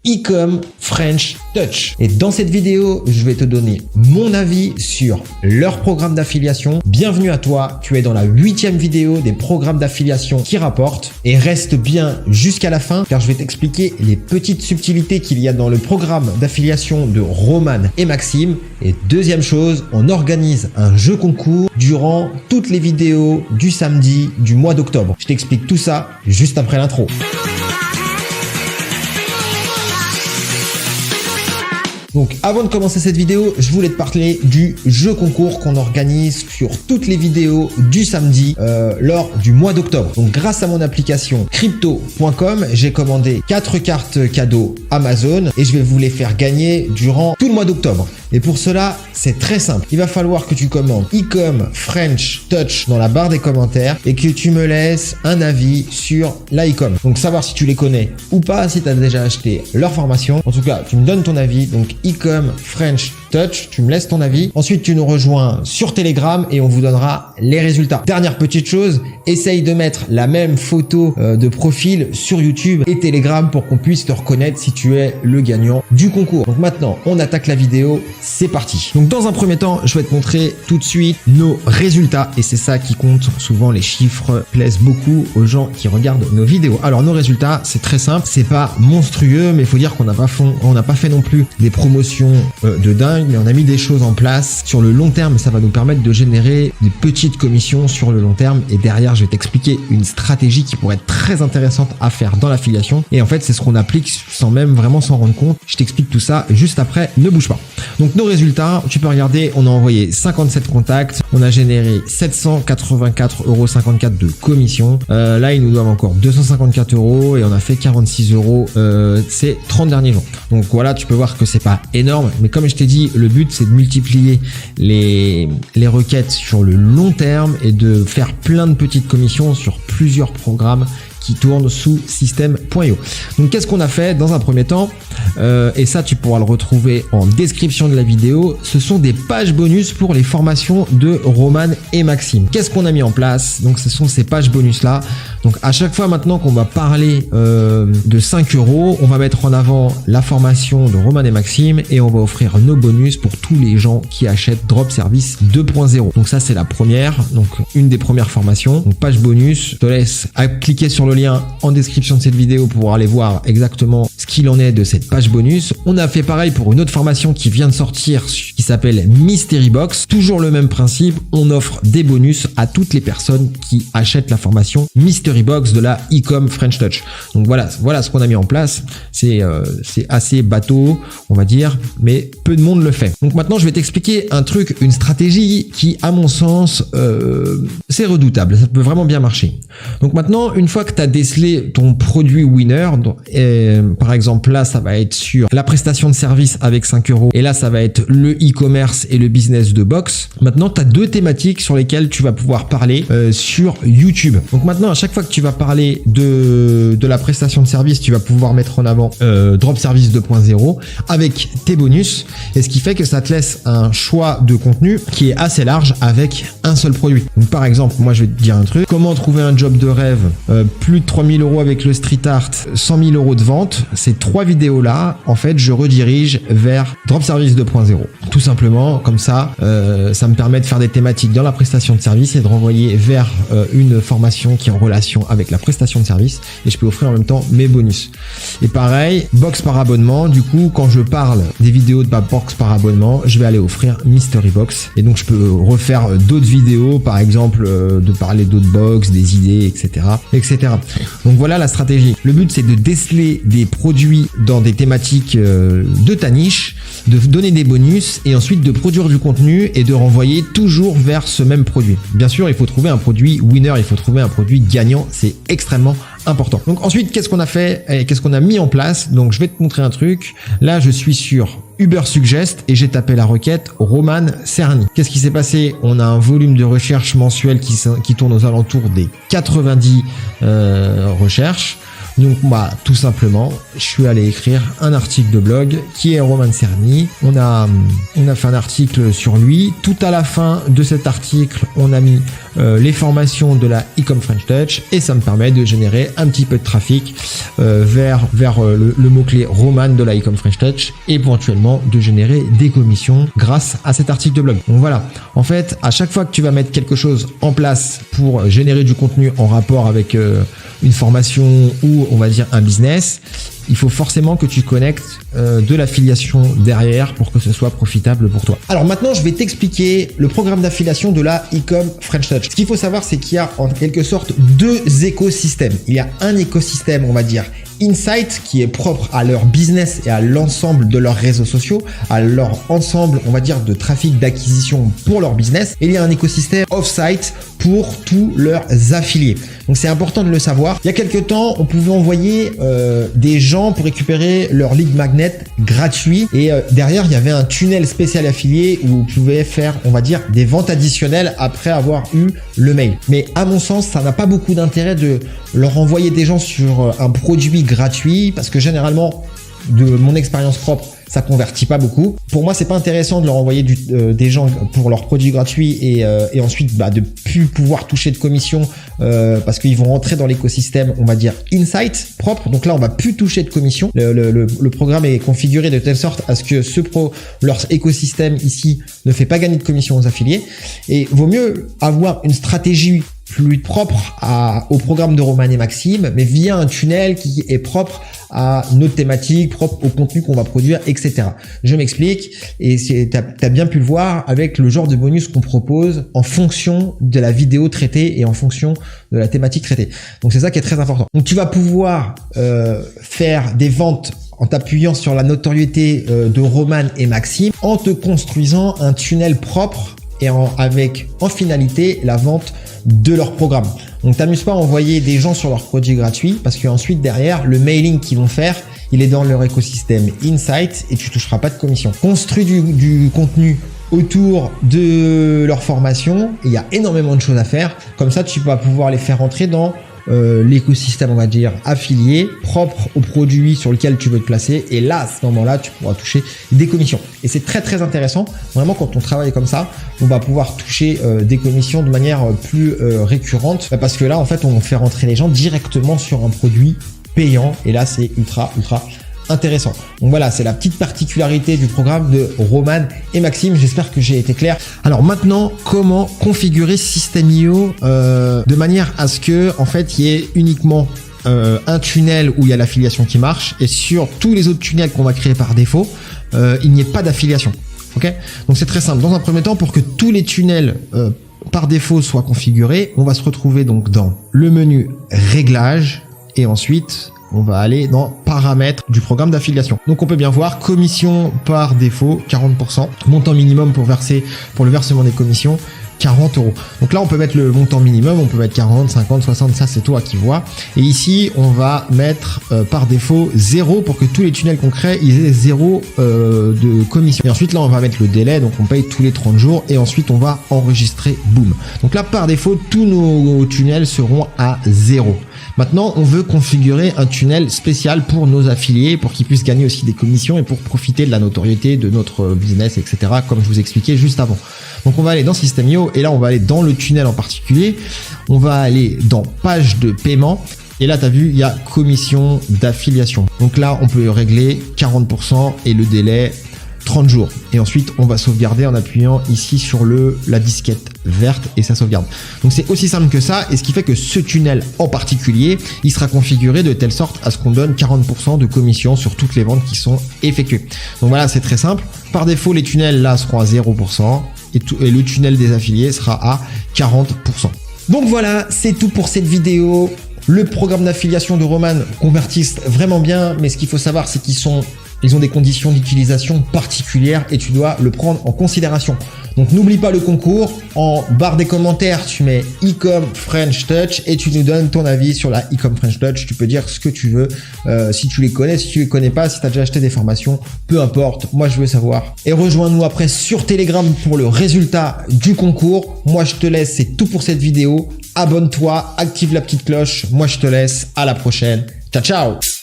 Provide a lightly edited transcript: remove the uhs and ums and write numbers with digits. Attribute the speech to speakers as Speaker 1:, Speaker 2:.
Speaker 1: e-com French Touch. Et dans cette vidéo, je vais te donner mon avis sur leur programme d'affiliation. Bienvenue à toi, tu es dans la 8e vidéo des programmes d'affiliation qui rapportent. Et reste bien jusqu'à la fin car je vais t'expliquer les petites subtilités qu'il y a dans le programme d'affiliation de Roman et Maxime. Et deuxième chose, on organise un jeu concours durant toutes les vidéos du samedi du mois d'octobre. Je t'explique tout ça juste après l'intro. Donc avant de commencer cette vidéo, je voulais te parler du jeu concours qu'on organise sur toutes les vidéos du samedi lors du mois d'octobre. Donc grâce à mon application crypto.com, j'ai commandé 4 cartes cadeaux Amazon et je vais vous les faire gagner durant tout le mois d'octobre. Et pour cela, c'est très simple. Il va falloir que tu commandes e-com French Touch dans la barre des commentaires et que tu me laisses un avis sur la e-com. Donc savoir si tu les connais ou pas, si tu as déjà acheté leur formation. En tout cas, tu me donnes ton avis. Donc e-com French Touch, tu me laisses ton avis. Ensuite, tu nous rejoins sur Telegram et on vous donnera les résultats. Dernière petite chose, essaye de mettre la même photo de profil sur YouTube et Telegram pour qu'on puisse te reconnaître si tu es le gagnant du concours. Donc maintenant, on attaque la vidéo. C'est parti. Donc dans un premier temps, je vais te montrer tout de suite nos résultats et c'est ça qui compte. Souvent, les chiffres plaisent beaucoup aux gens qui regardent nos vidéos. Alors nos résultats, c'est très simple. C'est pas monstrueux, mais il faut dire qu'on n'a pas fait non plus des promotions de dingue, mais on a mis des choses en place sur le long terme. Ça va nous permettre de générer des petites commissions sur le long terme. Et derrière, je vais t'expliquer une stratégie qui pourrait être très intéressante à faire dans l'affiliation. Et en fait, c'est ce qu'on applique sans même vraiment s'en rendre compte. Je t'explique tout ça juste après. Ne bouge pas. Donc nos résultats, tu peux regarder, on a envoyé 57 contacts, on a généré 784,54 € de commission. Là, ils nous doivent encore 254 € et on a fait 46 € ces 30 derniers jours. Donc voilà, tu peux voir que c'est pas énorme, mais comme je t'ai dit, le but c'est de multiplier les requêtes sur le long terme et de faire plein de petites commissions sur plusieurs programmes qui tourne sous système.io. Donc qu'est-ce qu'on a fait dans un premier temps et ça tu pourras le retrouver en description de la vidéo, ce sont des pages bonus pour les formations de Roman et Maxime. Qu'est-ce qu'on a mis en place? Donc ce sont ces pages bonus là. Donc à chaque fois maintenant qu'on va parler de 5 €, on va mettre en avant la formation de Roman et Maxime et on va offrir nos bonus pour tous les gens qui achètent Drop Service 2.0. Donc ça c'est la première, donc une des premières formations. Donc page bonus, je te laisse cliquer sur le lien en description de cette vidéo pour aller voir exactement ce qu'il en est de cette page bonus. On a fait pareil pour une autre formation qui vient de sortir qui s'appelle Mystery Box. Toujours le même principe, on offre des bonus à toutes les personnes qui achètent la formation Mystery Box de la e-com French Touch. Donc voilà ce qu'on a mis en place. C'est assez bateau, on va dire, mais peu de monde le fait. Donc maintenant, je vais t'expliquer un truc, une stratégie qui, à mon sens, c'est redoutable. Ça peut vraiment bien marcher. Donc maintenant, une fois que tu as décelé ton produit winner, par exemple là, ça va être sur la prestation de service avec 5 € et là, ça va être le e-commerce et le business de box. Maintenant, tu as deux thématiques sur lesquelles tu vas pouvoir parler sur YouTube. Donc maintenant, à chaque fois que tu vas parler de la prestation de service, tu vas pouvoir mettre en avant Drop Service 2.0 avec tes bonus et ce qui fait que ça te laisse un choix de contenu qui est assez large avec un seul produit. Donc par exemple, moi je vais te dire un truc, comment trouver un job de rêve, plus de 3000 € avec le street art, 100 000 € de vente. Ces 3 vidéos là, en fait, je redirige vers Drop Service 2.0. Tout simplement, comme ça, ça me permet de faire des thématiques dans la prestation de service et de renvoyer vers une formation qui est en relation avec la prestation de service et je peux offrir en même temps mes bonus. Et pareil, box par abonnement, du coup, quand je parle des vidéos de ma box par abonnement, je vais aller offrir Mystery Box et donc je peux refaire d'autres vidéos, par exemple, de parler d'autres box, des idées, etc. Donc voilà la stratégie. Le but c'est de déceler des produits dans des thématiques de ta niche, de donner des bonus et ensuite de produire du contenu et de renvoyer toujours vers ce même produit. Bien sûr, il faut trouver un produit winner, il faut trouver un produit gagnant, c'est extrêmement important. Donc ensuite, qu'est-ce qu'on a fait et qu'est-ce qu'on a mis en place? Donc je vais te montrer un truc. Là, je suis sur Ubersuggest et j'ai tapé la requête Roman Cerny. Qu'est-ce qui s'est passé? On a un volume de recherche mensuel qui tourne aux alentours des 90 recherches. Donc tout simplement, je suis allé écrire un article de blog qui est Roman Cerny. On a fait un article sur lui. Tout à la fin de cet article, on a mis les formations de la e-com French Touch et ça me permet de générer un petit peu de trafic vers le mot-clé Roman de la e-com French Touch et éventuellement de générer des commissions grâce à cet article de blog. Donc voilà, en fait, à chaque fois que tu vas mettre quelque chose en place pour générer du contenu en rapport avec une formation ou on va dire un business, il faut forcément que tu connectes de l'affiliation derrière pour que ce soit profitable pour toi. Alors maintenant, je vais t'expliquer le programme d'affiliation de la e-com French Touch. Ce qu'il faut savoir, c'est qu'il y a en quelque sorte deux écosystèmes. Il y a un écosystème, on va dire, Insight qui est propre à leur business et à l'ensemble de leurs réseaux sociaux, à leur ensemble, on va dire, de trafic d'acquisition pour leur business. Et il y a un écosystème Offsite pour tous leurs affiliés. Donc c'est important de le savoir. Il y a quelques temps, on pouvait envoyer des gens pour récupérer leur lead magnet gratuit et derrière il y avait un tunnel spécial affilié où vous pouvez faire, on va dire, des ventes additionnelles après avoir eu le mail. Mais à mon sens, ça n'a pas beaucoup d'intérêt de leur envoyer des gens sur un produit gratuit parce que généralement, de mon expérience propre, ça convertit pas beaucoup. Pour moi, c'est pas intéressant de leur envoyer des gens pour leurs produits gratuits et ensuite de plus pouvoir toucher de commission parce qu'ils vont rentrer dans l'écosystème, on va dire Insight propre. Donc là, on va plus toucher de commission. Le programme est configuré de telle sorte à ce que leur écosystème ici ne fait pas gagner de commission aux affiliés. Et vaut mieux avoir une stratégie plus propre au programme de Roman et Maxime, mais via un tunnel qui est propre à notre thématique, propre au contenu qu'on va produire, etc. Je m'explique, et t'as bien pu le voir avec le genre de bonus qu'on propose en fonction de la vidéo traitée et en fonction de la thématique traitée. Donc c'est ça qui est très important. Donc tu vas pouvoir faire des ventes en t'appuyant sur la notoriété de Roman et Maxime en te construisant un tunnel propre et avec en finalité la vente de leur programme. Donc t'amuses pas à envoyer des gens sur leurs produits gratuits parce qu'ensuite derrière le mailing qu'ils vont faire, il est dans leur écosystème Insight et tu toucheras pas de commission. Construis du contenu autour de leur formation, il y a énormément de choses à faire. Comme ça, tu vas pouvoir les faire entrer dans l'écosystème, on va dire, affilié, propre au produit sur lequel tu veux te placer. Et là, à ce moment-là, tu pourras toucher des commissions. Et c'est très, très intéressant. Vraiment, quand on travaille comme ça, on va pouvoir toucher des commissions de manière plus récurrente. Parce que là, en fait, on fait rentrer les gens directement sur un produit payant. Et là, c'est ultra, ultra intéressant. Donc voilà, c'est la petite particularité du programme de Roman et Maxime. J'espère que j'ai été clair. Alors maintenant, comment configurer System.io de manière à ce que, en fait, il y ait uniquement un tunnel où il y a l'affiliation qui marche et sur tous les autres tunnels qu'on va créer par défaut, il n'y ait pas d'affiliation. Ok ? Donc c'est très simple. Dans un premier temps, pour que tous les tunnels par défaut soient configurés, on va se retrouver donc dans le menu Réglages et ensuite on va aller dans paramètres du programme d'affiliation. Donc on peut bien voir commission par défaut 40%, montant minimum pour le versement des commissions 40 €. Donc là on peut mettre le montant minimum, on peut mettre 40, 50, 60, ça c'est toi qui vois. Et ici on va mettre par défaut 0 pour que tous les tunnels qu'on crée ils aient 0 de commission. Et ensuite là on va mettre le délai, donc on paye tous les 30 jours et ensuite on va enregistrer, boum. Donc là par défaut tous nos tunnels seront à 0. Maintenant, on veut configurer un tunnel spécial pour nos affiliés, pour qu'ils puissent gagner aussi des commissions et pour profiter de la notoriété de notre business, etc. comme je vous expliquais juste avant. Donc, on va aller dans System.io et là, on va aller dans le tunnel en particulier. On va aller dans page de paiement. Et là, tu as vu, il y a commission d'affiliation. Donc là, on peut régler 40% et le délai 30 jours. Et ensuite, on va sauvegarder en appuyant ici sur la disquette verte et ça sauvegarde. Donc, c'est aussi simple que ça. Et ce qui fait que ce tunnel en particulier, il sera configuré de telle sorte à ce qu'on donne 40% de commission sur toutes les ventes qui sont effectuées. Donc voilà, c'est très simple. Par défaut, les tunnels là seront à 0% et le tunnel des affiliés sera à 40%. Donc voilà, c'est tout pour cette vidéo. Le programme d'affiliation de Roman convertit vraiment bien, mais ce qu'il faut savoir, c'est ils ont des conditions d'utilisation particulières et tu dois le prendre en considération. Donc n'oublie pas le concours. En barre des commentaires, tu mets e-com French Touch et tu nous donnes ton avis sur la e-com French Touch. Tu peux dire ce que tu veux, si tu les connais, si tu les connais pas, si tu as déjà acheté des formations, peu importe. Moi, je veux savoir. Et rejoins-nous après sur Telegram pour le résultat du concours. Moi, je te laisse. C'est tout pour cette vidéo. Abonne-toi, active la petite cloche. Moi, je te laisse. À la prochaine. Ciao, ciao!